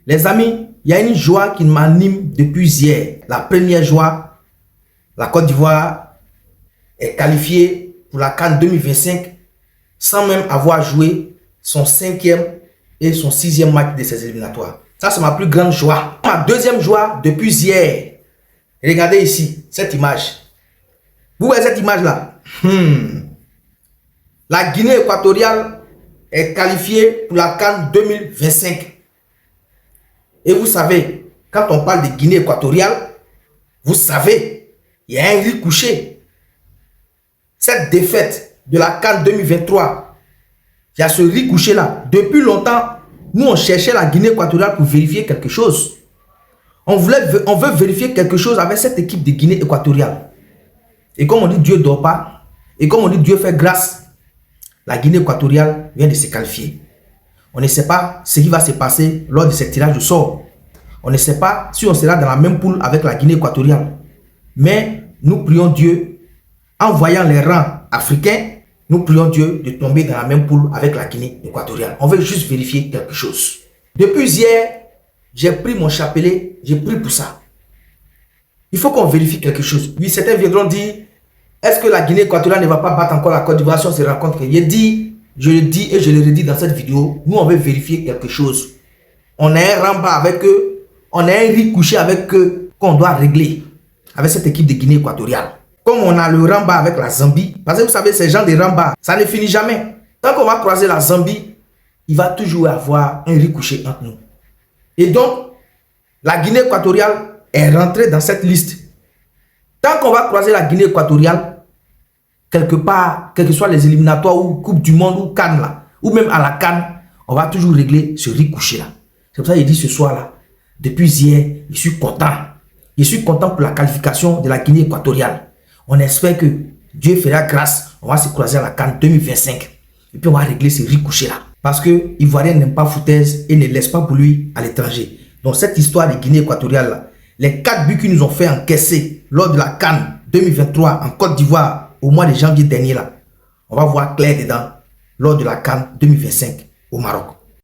Les amis, il y a une joie qui m'anime depuis hier. La première joie, la Côte d'Ivoire est qualifiée pour la CAN 2025 sans même avoir joué son 5e et son 6e match de ses éliminatoires. Ça, c'est ma plus grande joie. Ma deuxième joie depuis hier. Regardez ici, cette image. Vous voyez cette image-là? La Guinée équatoriale est qualifiée pour la CAN 2025. Et vous savez, quand on parle de Guinée équatoriale, vous savez, il y a un riz couché. Cette défaite de la CAN 2023, il y a ce riz couché là. Depuis longtemps, nous on cherchait la Guinée équatoriale pour vérifier quelque chose. On veut vérifier quelque chose avec cette équipe de Guinée équatoriale. Et comme on dit, Dieu ne dort pas. Et comme on dit, Dieu fait grâce. La Guinée équatoriale vient de se qualifier. On ne sait pas ce qui va se passer lors de ce tirage au sort. On ne sait pas si on sera dans la même poule avec la Guinée équatoriale. Mais nous prions Dieu, en voyant les rangs africains, nous prions Dieu de tomber dans la même poule avec la Guinée équatoriale. On veut juste vérifier quelque chose. Depuis hier, j'ai pris mon chapelet, j'ai pris pour ça. Il faut qu'on vérifie quelque chose. Oui, certains viendront dire, est-ce que la Guinée équatoriale ne va pas battre encore la Côte d'Ivoire si on se rencontre? Je le dis et je le redis dans cette vidéo, nous on veut vérifier quelque chose. On a un ramba avec eux, on a un riz couché avec eux qu'on doit régler avec cette équipe de Guinée équatoriale. Comme on a le ramba avec la Zambie, parce que vous savez, ces gens de ramba, ça ne finit jamais. Tant qu'on va croiser la Zambie, il va toujours avoir un riz couché entre nous. Et donc, la Guinée équatoriale est rentrée dans cette liste. Tant qu'on va croiser la Guinée équatoriale, quelque part, quels que soient les éliminatoires ou Coupe du Monde ou CAN là, ou même à la CAN, on va toujours régler ce riz couché là. C'est pour ça que je dis ce soir là, depuis hier, je suis content. Je suis content pour la qualification de la Guinée équatoriale. On espère que Dieu fera grâce, on va se croiser à la CAN 2025. Et puis on va régler ce riz couché là. Parce que Ivoirien n'aime pas foutaise et ne laisse pas pour lui à l'étranger. Donc cette histoire de Guinée équatoriale là, les 4 buts qu'ils nous ont fait encaisser lors de la CAN 2023 en Côte d'Ivoire au mois de janvier dernier là, on va voir clair dedans lors de la CAN 2025 au Maroc.